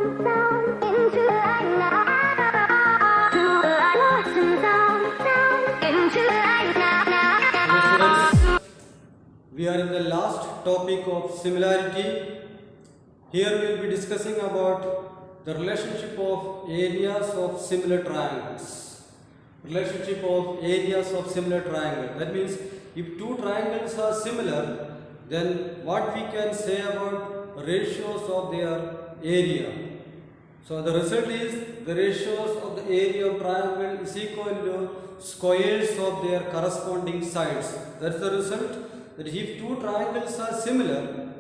We are in the last topic of similarity. Here we will be discussing about the relationship of areas of similar triangles. Relationship of areas of similar triangle. That means if two triangles are similar, then what we can say about ratios of their area. So the result is the ratios of the area of triangle is equal to squares of their corresponding sides. That's the result. That if two triangles are similar,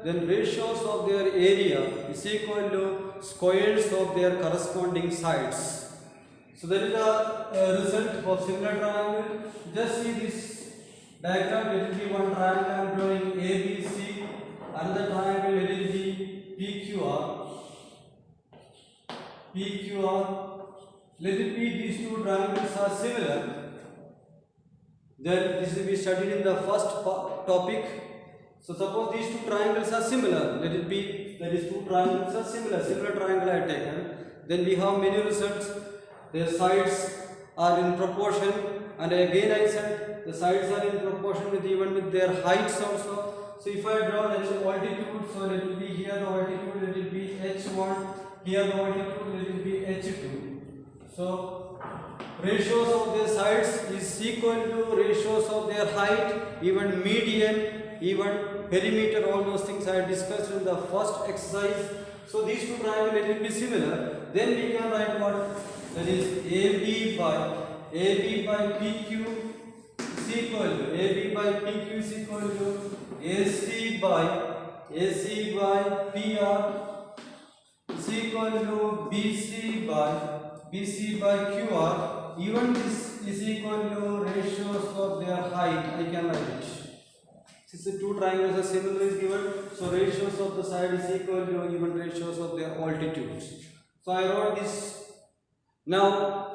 then ratios of their area is equal to squares of their corresponding sides. So that is the result of similar triangle. Just see this diagram. Let it be one triangle I am drawing ABC, another triangle let it be PQR. Let it be these two triangles are similar. Then this will be studied in the first topic. So suppose these two triangles are similar. Let it be that is two triangles are similar triangle I have taken. Then we have many results. Their sides are in proportion, and again I said the sides are in proportion with even with their heights also. So if I draw that is altitude, so let it be here the altitude, let it be h1, here the altitude, let it be h2. So ratios of their sides is equal to ratios of their height, even median, even perimeter, all those things I discussed in the first exercise. So these two triangles let it be similar. Then we can write what? That is AB by PQ is equal to AC by PR is equal to BC by QR. Even this is equal to ratios of their height. I can write it. Since the two triangles are similar is given, so ratios of the side is equal to even ratios of their altitudes. So I wrote this. Now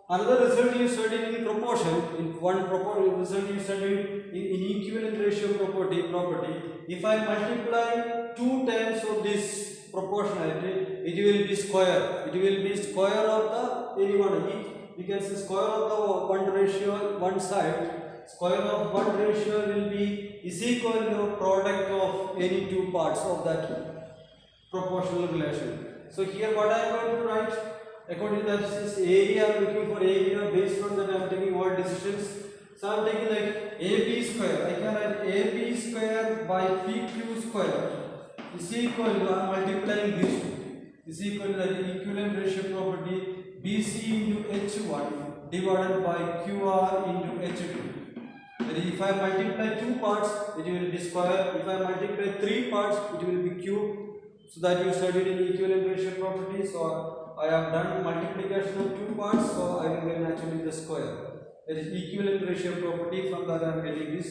another result you studied in proportion. In one result you studied in equivalent ratio property. If I multiply 2 times of this proportionality, it will be square. It will be square of the any one. You can say square of the one ratio one side. Square of one ratio will be is equal to product of any two parts of that proportional relation. So here what I am going to write, according to that is area, I am looking for area, based on that I am taking all decisions. So I am taking like AB square. I can write AB square by PQ square is equal to, I am multiplying these two, is equal to the equivalent ratio property BC into H1 divided by QR into H2. That is, if I multiply 2 parts, it will be square. If I multiply 3 parts, it will be cube. So that you studied in equivalent ratio property. So I have done multiplication of 2 parts, so I will get naturally the square. That is equivalent ratio property. From that I am getting this.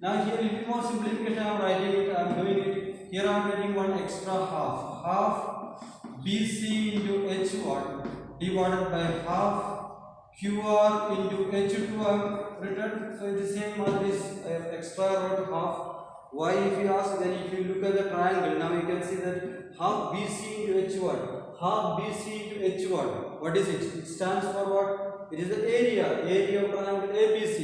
Now here a little more simplification I am writing it. I am doing it. Here I am getting one extra half BC into H1 divided by half QR into H2 I have written. So it is same as this. I have extra wrote half. Why, if you ask, then if you look at the triangle, now you can see that half BC into H1. What is it? It stands for what? It is the area of triangle ABC.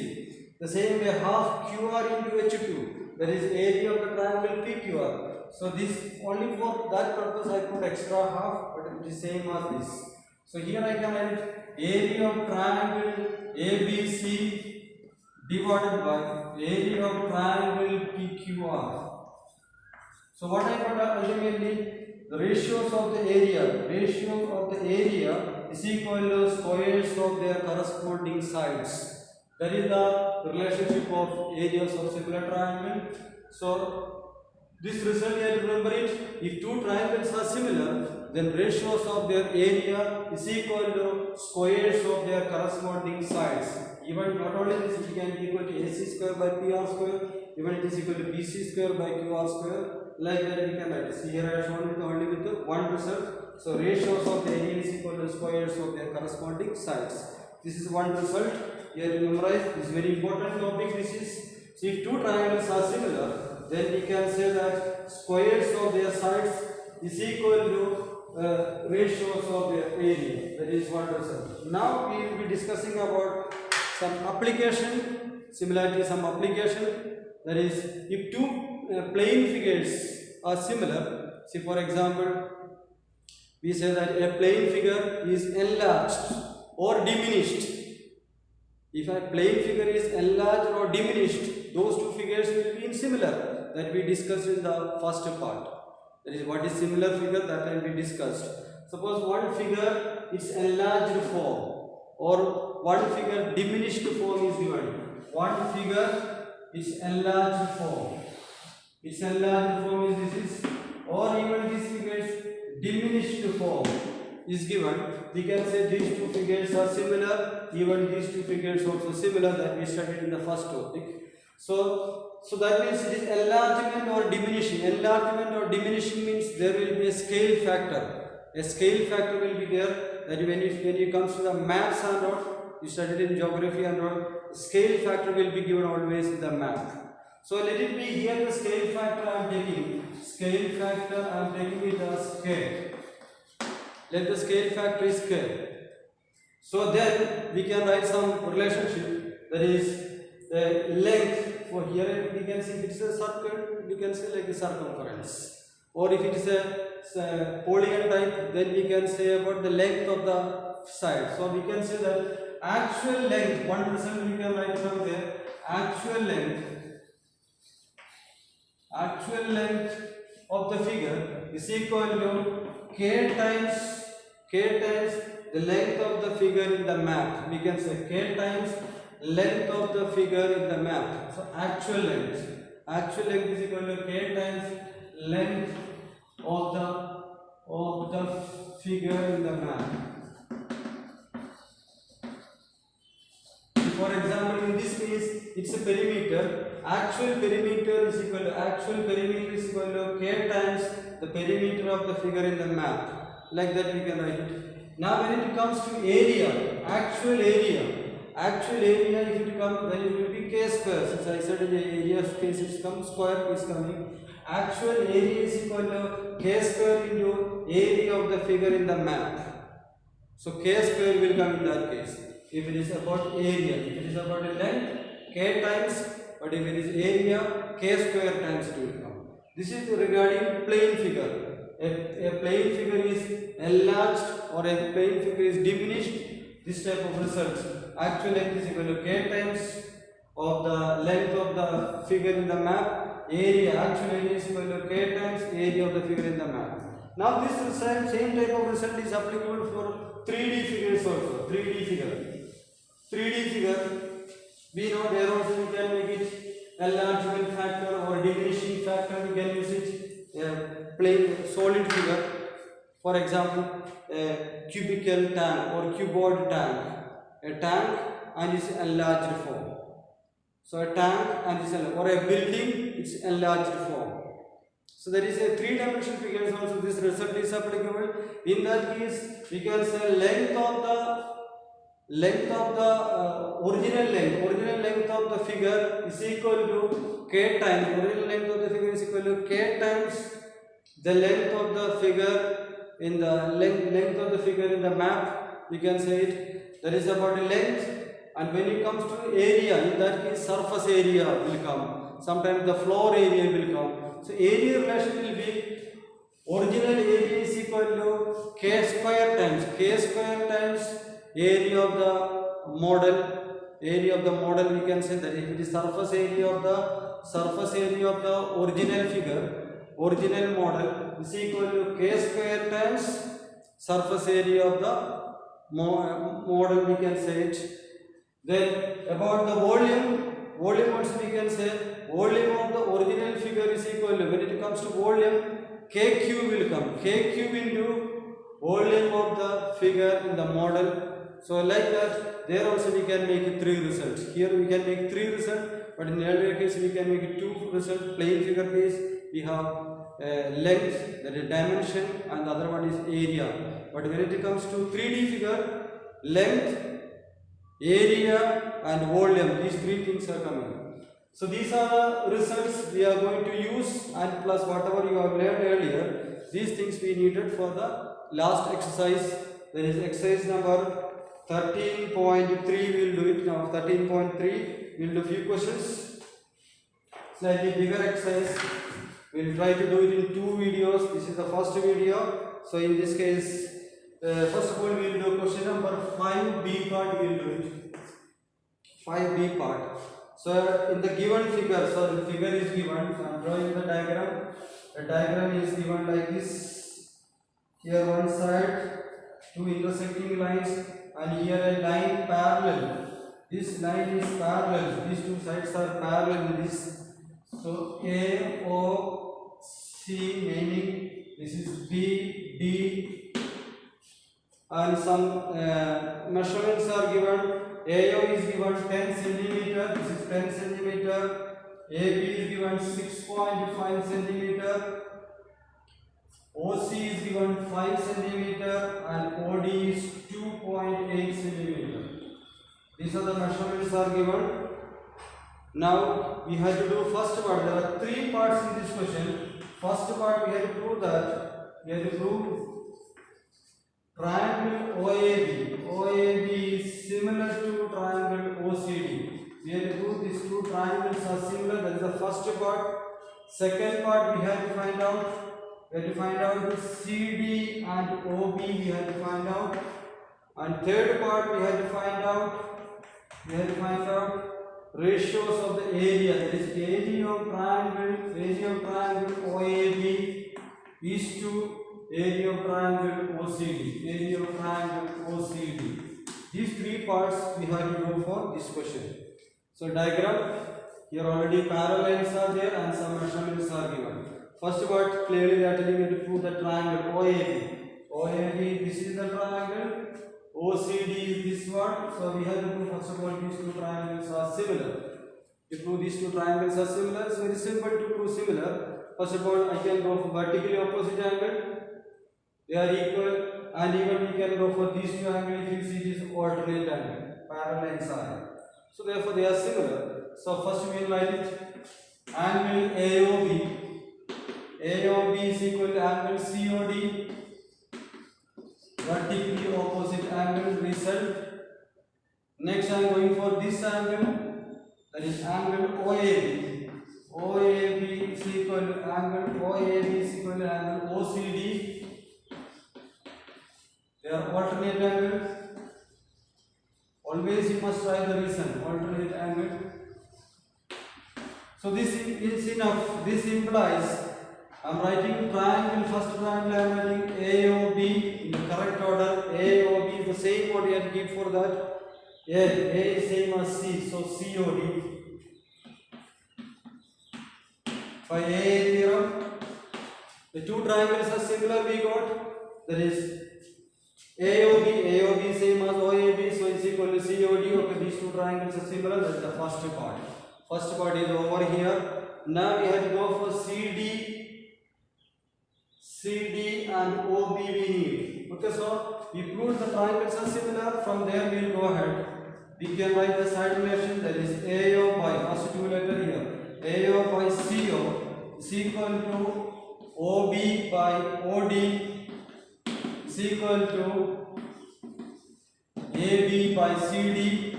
The same way half QR into H2, that is area of the triangle PQR. So this only for that purpose I put extra half, but it is same as this. So here I can write area of triangle ABC divided by area of triangle PQR. So what I got ultimately, the ratios of the area is equal to squares of their corresponding sides. That is the relationship of areas of similar triangle. So this result you have to remember it. If two triangles are similar, then ratios of their area is equal to squares of their corresponding sides. Even not only this, it can be equal to AC square by PR square, even it is equal to BC square by QR square. Like that we can write. See, here I have shown it only with the one result. So ratios of the area is equal to squares of their corresponding sides. This is one result. Here you memorize. This is very important topic. This is, so if two triangles are similar, then we can say that squares of their sides is equal to ratios of their area. That is one result. Now we will be discussing about some application, similarity, some application. That is, if two plane figures are similar, see for example, we say that a plane figure is enlarged or diminished. If a plane figure is enlarged or diminished, those two figures will be similar, that we discussed in the first part. That is, what is similar figure, that can be discussed. Suppose one figure is enlarged form or one figure diminished form is given. One figure is enlarged form. Its enlarged form is this, or even this figure is diminished form is given. We can say these two figures are similar, even these two figures also similar, that we studied in the first topic. So that means it is enlargement or diminishing. Enlargement or diminishing means there will be a scale factor. A scale factor will be there, that when it comes to the maps and all, you studied in geography and all, scale factor will be given always in the map. So let it be here the scale factor I am taking. Scale factor I am taking it as k. Let the scale factor is k. So then we can write some relationship, that is length. For here we can see if it is a circle, we can say like a circumference. Or if it is a polygon type, then we can say about the length of the side. So we can say that actual length, one result we can write from there, actual length of the figure is equal to k times the length of the figure in the map. We can say k times length of the figure in the map. So actual length is equal to k times length of the figure in the map. For example, in this case, it's a perimeter. Actual perimeter is equal to k times the perimeter of the figure in the map. Like that we can write it. Now when it comes to area, actual area, if it comes, then it will be k square. Since I said in the area case it comes, square is coming. Actual area is equal to k square into area of the figure in the map. So k square will come in that case. If it is about area, if it is about a length, k times, but if it is area, k square times 2 will come. This is regarding plane figure. A plane figure is enlarged or a plane figure is diminished. This type of results. Actual length is equal to k times of the length of the figure in the map. Area, actual area is equal to k times area of the figure in the map. Now this result, same type of result is applicable for 3D figures also. 3D figure, we know there also we can make it enlargement factor or diminishing factor. We can use it plain solid figure. For example, a cubical tank or cuboid tank. A tank and its enlarged form. So a tank and its or a building, its enlarged form. So there is a three-dimensional figures also. This result is applicable. In that case, we can say length of the original length of the figure is equal to k times. Original length of the figure is equal to k times the length of the figure in the length of the figure in the map. We can say it. That is about the length. And when it comes to area, in that case, surface area will come. Sometimes the floor area will come. So area relation will be original area is equal to k square times area of the model. Area of the model, we can say that if it is surface area of the original figure, original model is equal to k square times surface area of the model, we can say it. Then about the volume also we can say volume of the original figure is equal to, when it comes to volume, k cube will come. K cube into volume of the figure in the model. So like that, there also we can make 3 results. Here we can make 3 results, but in the earlier case we can make 2 results. Plain figure case we have length, that is dimension, and the other one is area. But when it comes to 3D figure, length, area and volume, these 3 things are coming. So these are the results we are going to use, and plus whatever you have learned earlier. These things we needed for the last exercise. That is exercise number 13.3. We will do it now. 13.3. We will do few questions. Slightly bigger exercise. We will try to do it in 2 videos. This is the first video. So in this case, first of all, we will do question number 5B part. We will do it. 5B part. So in the given figure, so the figure is given. So I am drawing the diagram. The diagram is given like this. Here one side, 2 intersecting lines, and here a line parallel. This line is parallel. These 2 sides are parallel in this. So A, O, C, meaning this is B, D, and some measurements are given. AO is given 10 centimeter. This is 10 centimeter. AB is given 6.5 centimeter. OC is given 5 centimeter, and OD is 2.8 centimeter. These are the measurements are given. Now we have to do first part. There are 3 parts in this question. First part we have to prove that we have to prove triangle OAB. OAB is similar to triangle OCD. We have to prove these 2 triangles are similar. That is the first part. Second part we have to find out. We have to find out CD and OB. We have to find out. And third part we have to find out. We have to find out ratios of the area. That is area of triangle OAB is to area of triangle OCD. Area of triangle OCD. These 3 parts we have to do for this question. So diagram, here already parallels are there and some measurements are given. First part, clearly they are telling you to prove the triangle OAB. OAB, this is the triangle. OCD is this one. So we have to prove first of all these 2 triangles are similar. To prove these 2 triangles are similar, it's very simple to prove similar. First of all, I can go for vertically opposite angle. They are equal, and even we can go for these 2 angles if you see this alternate angle, parallel side. So therefore they are similar. So first we will write it. Angle AOB. AOB is equal to angle COD. Vertically opposite angle result. Next I am going for this angle. That is angle OAB. OAB is equal to angle OAB is equal to angle OCD. They are alternate angles. Always you must try the reason. Alternate angle. So this is enough. This implies I am writing triangle. First triangle I am writing AOB in the correct order. AOB the same what we have to give for that. A is same as C. So COD. By AA theorem, the 2 triangles are similar we got. That is AOB same as OAB, so it's equal to COD. Okay, these 2 triangles are similar. That is the first part. First part is over here. Now we have to go for CD and OB we need. Okay, so we proved the triangles are similar. From there we will go ahead. We can write the side relation, that is AO by first 2 letter here. AO by CO is equal to OB by OD is equal to AB by CD.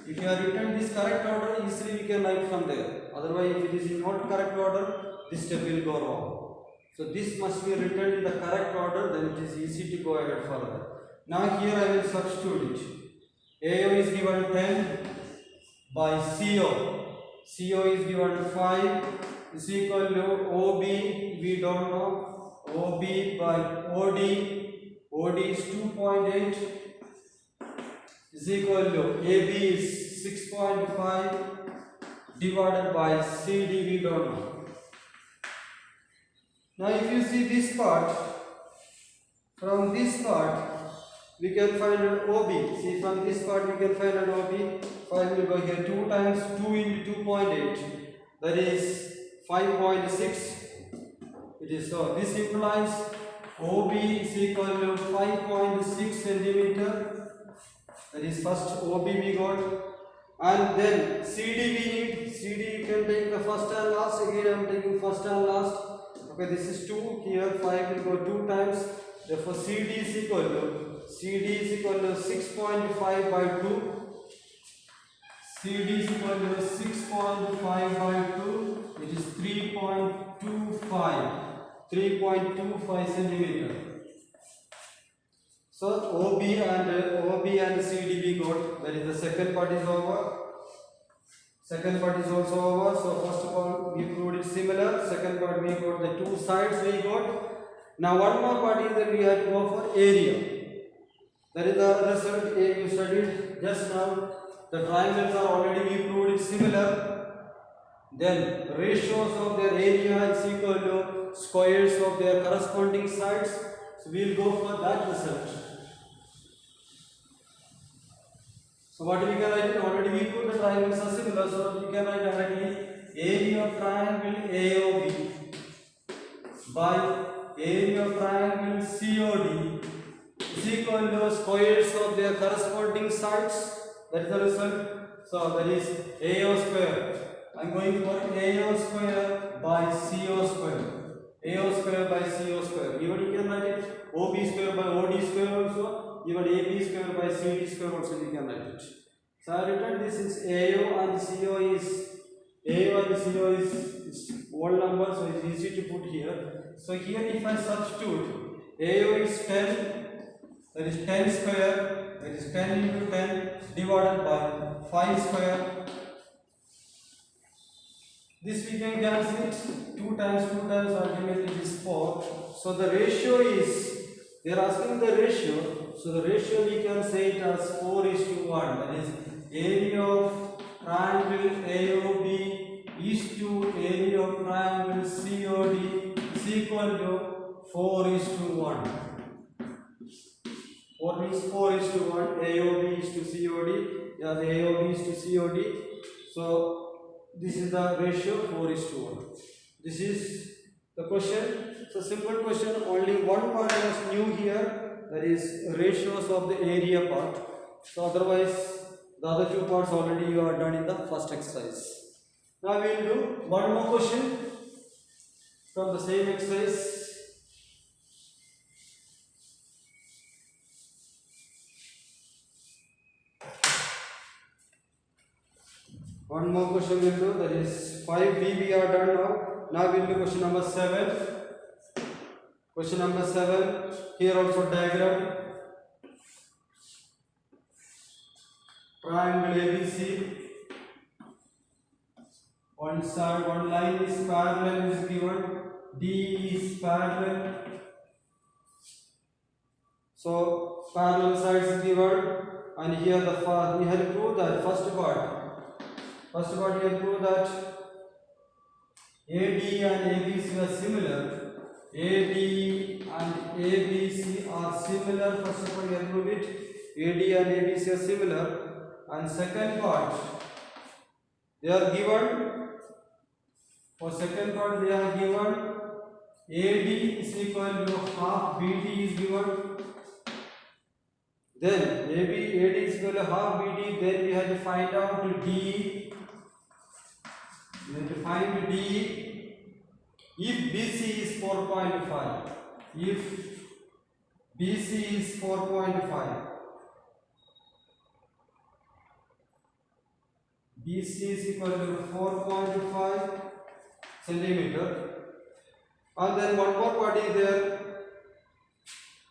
If you have written this correct order, easily we can write from there. Otherwise, if it is in not correct order, this step will go wrong. So this must be written in the correct order, then it is easy to go ahead further. Now here I will substitute it. AO is given 10 by CO. CO is given 5 is equal to OB, we don't know. OB by OD. OD is 2.8 is equal to AB is 6.5 divided by CD, we don't know. Now if you see this part, from this part we can find an OB. See, from this part we can find an OB. 5 will go here. 2 times 2 into 2.8. That is 5.6. It is so. This implies OB is equal to 5.6 centimeter. That is first OB we got. And then CD we need. CD you can take the first and last. Again I am taking first and last. Okay, this is 2. Here 5 will go 2 times. Therefore CD is equal to 6.5 by 2. CD is equal to 6.5 by 2, which is 3.25 centimeter. So OB and CD we got. That is the second part is over. Second part is also over. So first of all we proved it similar. Second part we got the two sides we got. Now one more part is that we have to go for area. That is the result you studied just now. The triangles are already we proved it similar. Then ratios of their area is equal to squares of their corresponding sides. So we will go for that result. So what we can write? Already we put the triangles are similar, so we can write directly area of triangle AOB by area of triangle COD is equal to squares of their corresponding sides. That is the result. So that is AO square. I am going for AO square by CO square. AO square by CO square. Even you can write it OB square by OD square also. Even AB square by CD square also you can write it. So I written this is AO and CO is whole number, so it is easy to put here. So here if I substitute, AO is 10, that is 10 square, that is 10 into 10 divided by 5 square. This we can cancel it. 2 times ultimately it is 4. So the ratio is, they are asking the ratio. So the ratio we can say it as 4:1. That is area of triangle AOB is to area of triangle COD is equal to 4:1. 4 means 4:1. AOB is to COD. Yeah, the AOB is to COD. So this is the ratio 4:1. This is the question. So simple question. Only one part was new here. That is ratios of the area part. So otherwise the other two parts already you are done in the first exercise. Now we will do one more question from the same exercise. One more question we will do, that is 5B we are done now. Now we will do question number 7. Question number 7, here also diagram. Triangle ABC. One side, one line is parallel is given. D is parallel. So parallel sides is given, and here we have to prove that first part. First of all, we have proved that AD and ABC are similar. AD and ABC are similar. First of all, we have proved it. AD and ABC are similar. And second part, they are given. For second part, they are given. AD is equal to half BD is given. Then AD is equal to half BD. Then we have to find out D. We have to find D if BC is 4.5. If BC is 4.5, BC is equal to 4.5 centimeter. And then one more part is there.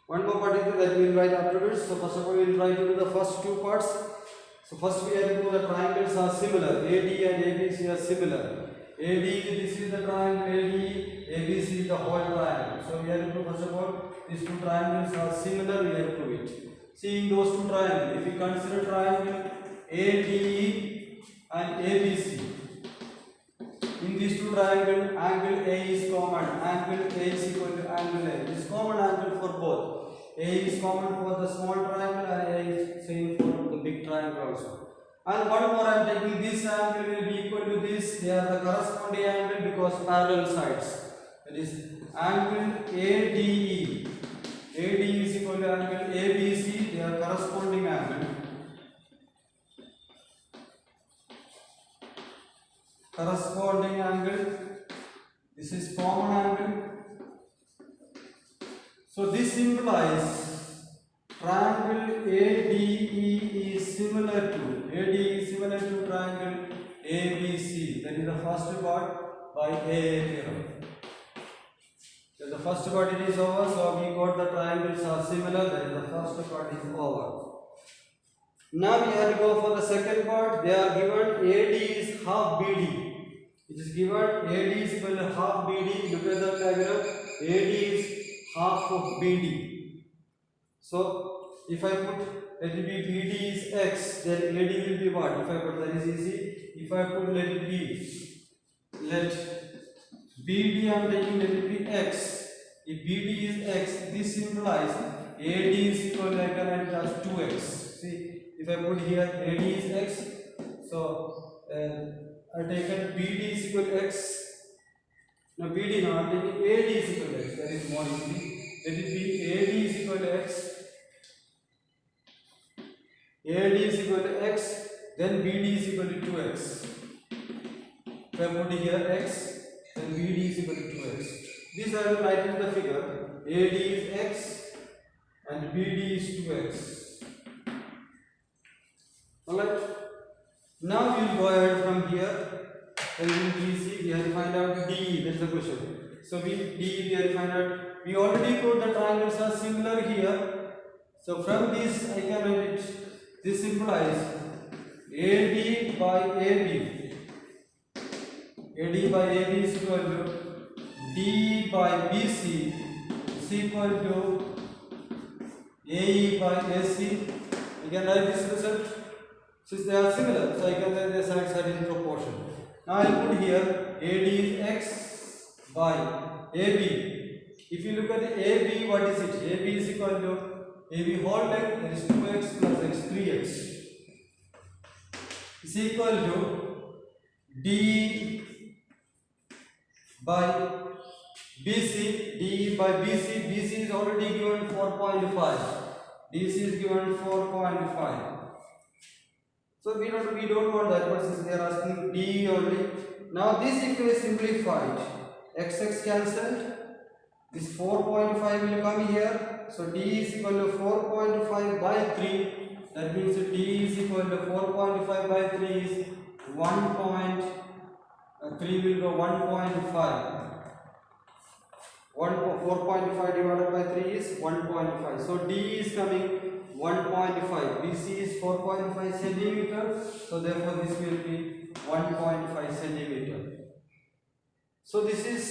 One more part is there that we will write afterwards. So first of all, we will try to do the first two parts. So first we have to prove the triangles are similar. AD and ABC are similar. AD, this is the triangle AD, ABC is the whole triangle. So we have to prove first of all these two triangles are similar, we have to prove it. Seeing those two triangles, if we consider triangle ADE and ABC, in these two triangles, angle A is common. Angle A is equal to angle A. This is common angle for both. A is common for the small triangle and A is same for the big triangle also. And one more, I am taking this angle will be equal to this. They are the corresponding angle because parallel sides. That is angle ADE. AD is equal to angle ABC. They are corresponding angle. corresponding angle. This is common angle. So this implies triangle ADE is similar to triangle ABC. That is the first part by AA theorem. So the first part it is over. So we got the triangles are similar. That is the first part is over. Now we have to go for the second part. They are given AD is half BD. It is given AD is equal to half BD. Look at the diagram. AD is half of BD. So if I put let it be BD is X, then AD will be what? If I put that is easy. If I put let it be, let BD I am taking let it be X. If BD is X, this implies AD is equal to I can write as 2X. See, if I put here AD is X, so I taken BD is equal to X. Now BD now I am taking AD is equal to X. That is more easy. Let it be AD is equal to X. AD is equal to X, then BD is equal to 2X. If I put here X, then BD is equal to 2X. This I will write in the figure. AD is X and BD is 2X. Alright. Now we will go ahead from here. And in BC we have to find out D. That's the question. So we have to find out. We already proved the triangles are similar here. So from this I can write it. This implies AD by AB. AD by AB is equal to D by BC is equal to AE by AC. I can write this result since they are similar. So I can write the sides are in proportion. Now I put here AD is X by AB. If you look at the AB, what is it? AB is equal to AB whole length, that is 2x plus x, 3x is equal to D by BC. D by BC, BC is already given 4.5. DC is given 4.5. So we don't want that, but since they are asking D only. Now this if we simplified, x cancelled. This 4.5 will come here. So D is equal to 4.5 by 3. That means D is equal to 4.5 by 3 is 3 will go 1.5. 4.5 divided by 3 is 1.5. So D is coming 1.5. BC is 4.5 centimeter. So therefore this will be 1.5 centimeter. So this is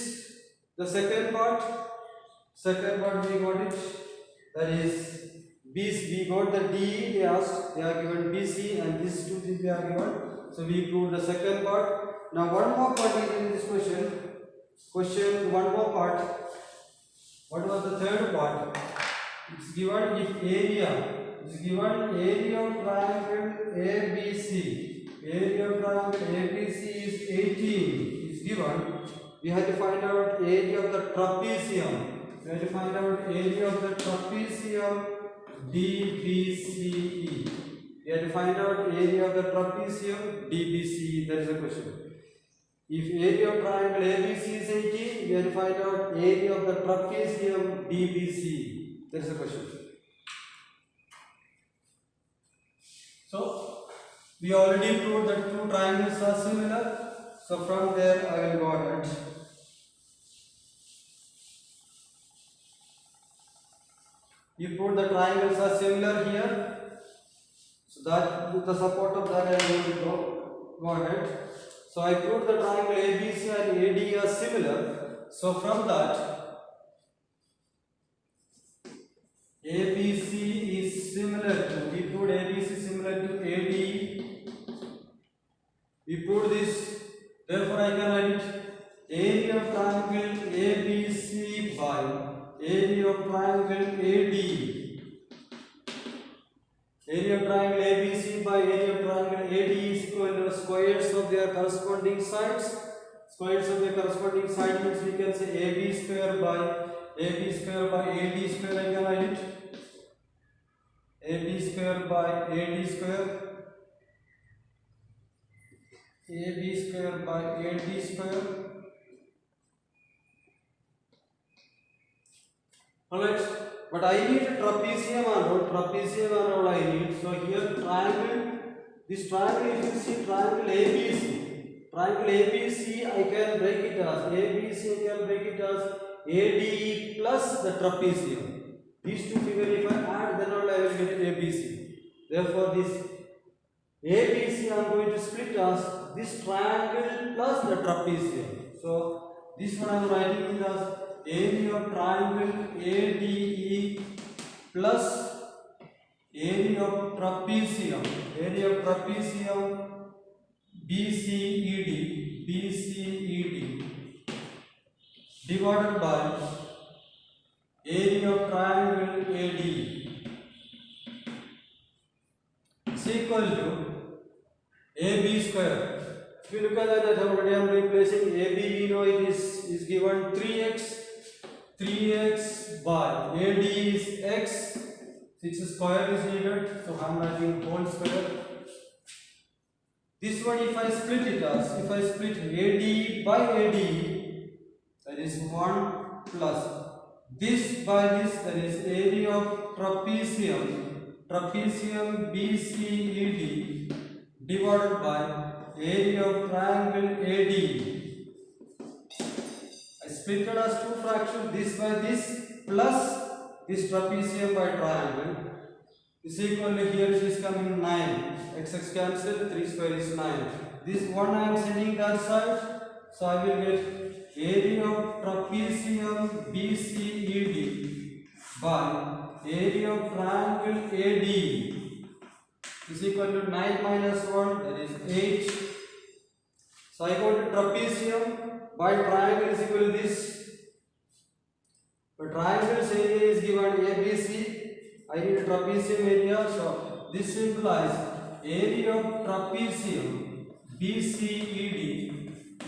the second part. Second part we got it. That is BC. We got the D. They asked. They are given BC and these two things they are given. So we proved the second part. Now one more part is in this question. One more part. What was the third part? It's given if area. It's given area of triangle ABC. Area of triangle ABC is 18. Is given. We have to find out area of the trapezium. We have to find out area of the trapezium DBCE. We have to find out area of the trapezium DBCE. That is the question. If area of triangle ABC is 18, we have to find out area of the trapezium DBCE. That is the question. So we already proved that two triangles are similar. So from there I will go ahead. You put the triangles are similar here. So that with the support of that I am going to go ahead. So I proved the triangle ABC and AD are similar. So from that ABC is similar to, we proved ABC similar to AD. We proved this. Therefore I can write area of triangle ABC by area of triangle AD. Area of triangle ABC by area of triangle AD is equal to squares of their corresponding sides. Squares of their corresponding side means we can say AB square by AD square. I can write it. AB square by AD square. AB square by AD square. Alright, but I need trapezium and trapezium and all I need. So here triangle, this triangle, if you see triangle ABC, I can break it as ABC, I can break it as AD plus the trapezium. These two figures if I add, then only I will get ABC. Therefore this ABC I am going to split as this triangle plus the trapezium. So this one I am writing it as area of triangle ADE plus area of trapezium BCED divided by area of triangle AD is equal to AB square. If you look at that, already I am replacing AB, we know it is given 3x by AD is x, 6 square is needed, so I am writing whole square. This one if I split it as, if I split AD by AD, that is 1 plus this by this, that is area of trapezium BCED divided by area of triangle AD. I split it as two fractions, this by this plus this trapezium by triangle is equal to, here it is coming 9, x cancelled, 3 square is 9. This one I am sending that side, so I will get area of trapezium BCED by area of triangle AD is equal to 9 minus 1, that is 8. So I go to trapezium by triangle is equal to this. The triangle's area is given ABC. I need a trapezium area, so this implies area of trapezium BCED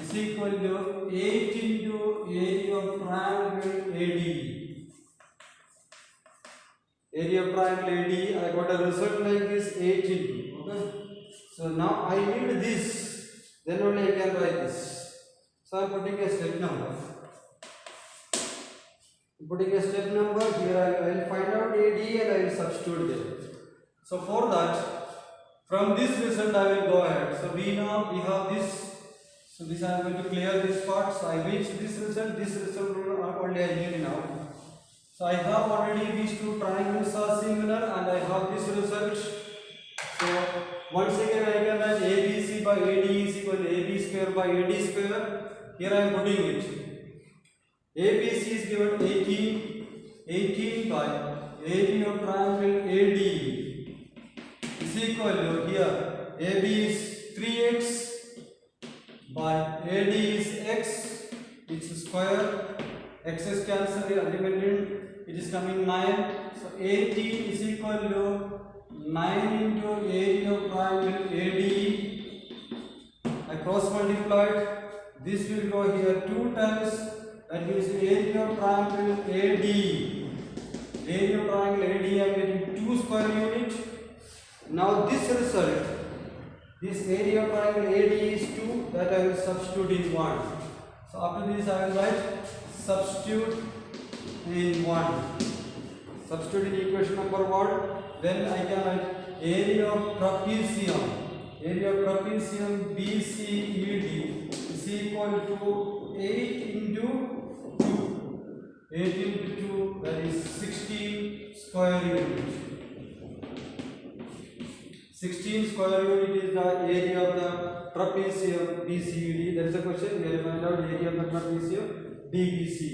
is equal to 8 into area of triangle AD. Area of triangle AD, I got a result like this 8 into. Okay. So now I need this, then only I can write this. So I am putting a step number. Here I will find out AD and I will substitute there. So for that, from this result I will go ahead. So we have this. So this I am going to clear this part. So I reach this result only I need now. So I have already these two triangles are similar and I have this result. So once again I can write ABC by AD is equal to AB square by AD square. Here I am putting it. ABC is given 18 by area of triangle AD is equal to, here AB is 3x by AD is x, it's square, x is cancelled here, ultimately it is coming 9. So 18 is equal to 9 into area of triangle AD. I cross multiplied. This will go here 2 times. That means area of triangle AD. Area of triangle AD I am getting 2 square unit. Now this result, this area of triangle AD is 2, that I will substitute in 1. So after this I will write substitute in 1. Substitute in equation number 1. Then I can write area of trapezium. Area of trapezium BCED is equal to 8 into 2, that is 16 square unit. 16 square unit is the area of the trapezium BCED. That is the question. We will find out area of the trapezium DBC.